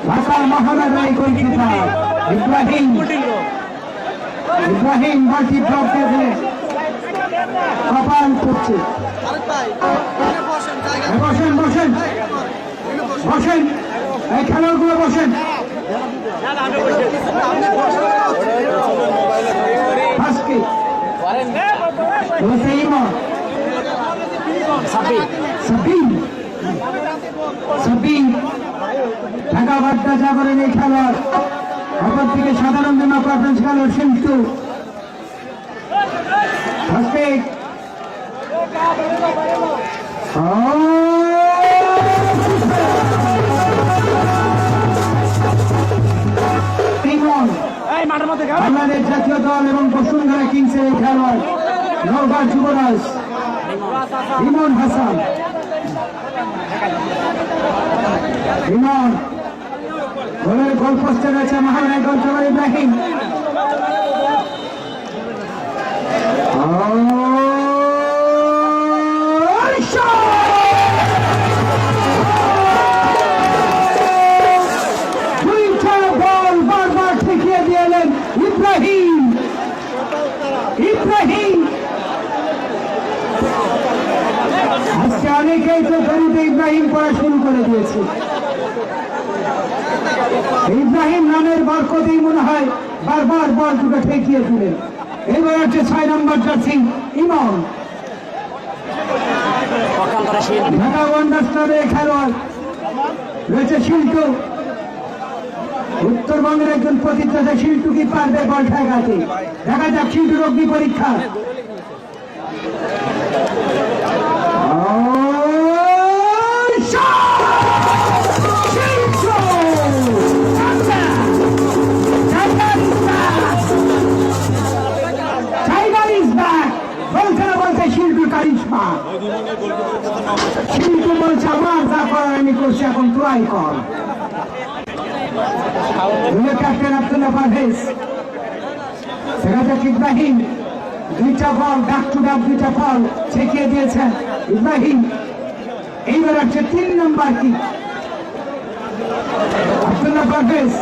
ঢাকা মহানগরী গোলকিপার ইব্রাহিম বালতি ড্রপ করে কপাল করছে। বসেন বসেন বসেন, এই খেলোয়াড়গুলো বসেন। ঢাকা বাড্ডা জাগরের এই খেলোয়াড়, অপর থেকে সাধারণ জন্য প্রেফারেন্স খেলোয়াড় শিল্টু। বাংলাদেশ জাতীয় দল এবং বসুন্ধরা কিংসের এই খেলোয়াড় নওগাঁ যুবরাজ ইমন হাসান। ইমন গোলের গোল পোস্টে রয়েছে মহানায়ক গোলকিপার ইব্রাহিম। আজকে অনেকেই তো গরিবে ইব্রাহিম পড়া শুরু করে দিয়েছে। ইব্রাহিম নামের বরকতেই মনে হয় বারবার বল দুটো ঠেকিয়ে দিলেন। এবার হচ্ছে 6 নম্বর জার্সি ইমন। ঢাকা ওয়ান্ডার্স নামের খেলোয়াড় রয়েছে শিল্টু। উত্তরবঙ্গের একজন প্রতিষ্ঠাতা শিল্টু কি পারবে বল ঠেকাতে? দেখা যাক শিল্টুর অগ্নি পরীক্ষা। শিল্টু বলছে আমার যা করার আমি করছি, এখন তোরাই কর। ক্যাপ্টেন আব্দুল্লাহ পারভেজ, দেখা যাক ইব্রাহিম দুইটা বল ডাক টু ডাক, দুইটা বল ছেকিয়ে দিয়েছেন ইব্রাহিম। এইবার হচ্ছে 3 নম্বর কি আব্দুল্লাহ পারভেজ।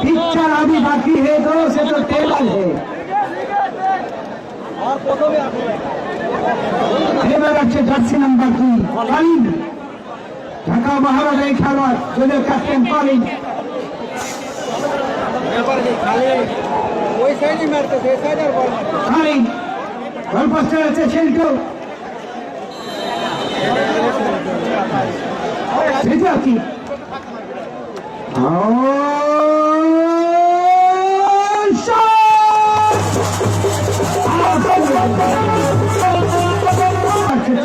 पिक्चर अभी बाकी है, दो से तो टेबल है। এবার আছে জার্সি নাম্বার 2 কলিন, ঢাকা মহানগরের খেলোয়াড় দলীয় ক্যাপ্টেন কলিন। কলিন গোল পোস্টে আছে শিল্টু। কি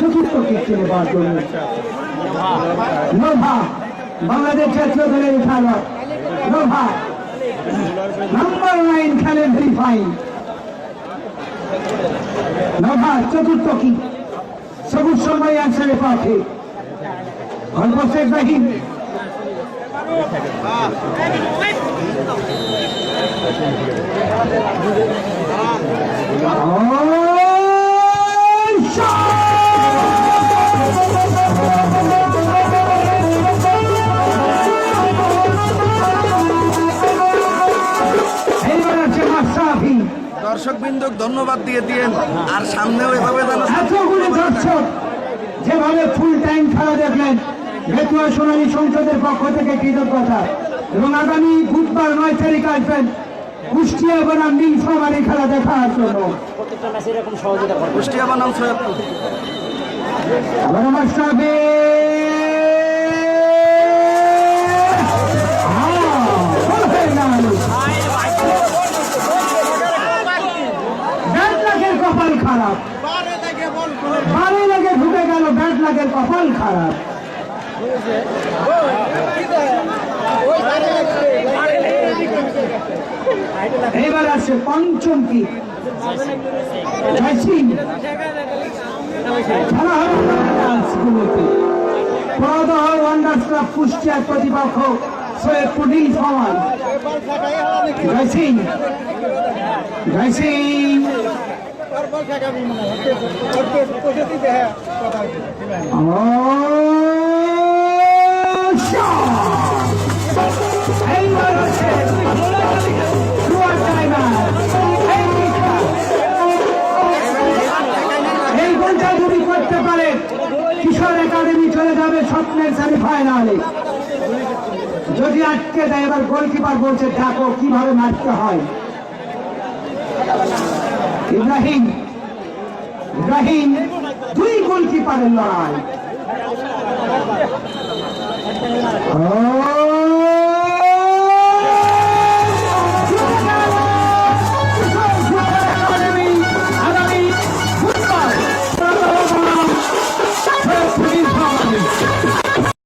চতুর্থ কিস্তিতে নোভা বাংলাদেশ জাতীয় দলের খেলোয়াড় নোভা নাম্বার 9 খেলে ভেরি ফাইন। নোভা চতুর্থ কি সবুজ সময় অ্যান্সারে পাঠে গল্প শেখ ইব্রাহিম। দর্শক বিন্দু ধন্যবাদ দিয়ে দিয়েন, আর সামনেও এভাবে এতগুলো দর্শক যেভাবে ফুল টাইম খেলা দেখলেন, বেতুয়া সোনালী সংসদের পক্ষ থেকে কৃতজ্ঞতা। এবং আগামী বুধবার 9 তারিখ আসবেন কুষ্টিয়া বনাম নীলফামারী খেলা দেখার জন্য। কুষ্টিয়া বনাম সৈয়দপুর। কপাল খারাপ, বারে লাগে ঢুকে গেল, ব্যাট লাগে কপাল খারাপ। বাংলাদেশের পঞ্চম কি জয়সিং খেলা হবে পরদহ ওয়ান্ডার্স ক্লাব কুষ্টিয়ার প্রতিপক্ষ সৈয়দপুর নীলফামারী। জয়সিং জয়সিং এইবার হচ্ছে এই গোলটা যদি করতে পারে কিশোর একাডেমি চলে যাবে স্বপ্নের সেমিফাইনালে। যদি আটকে দেয় এবার গোলকিপার বলছে দেখো কিভাবে মারতে হয়। ইব্রাহিম ইব্রাহিম দুই গোলকিপারের লড়াই।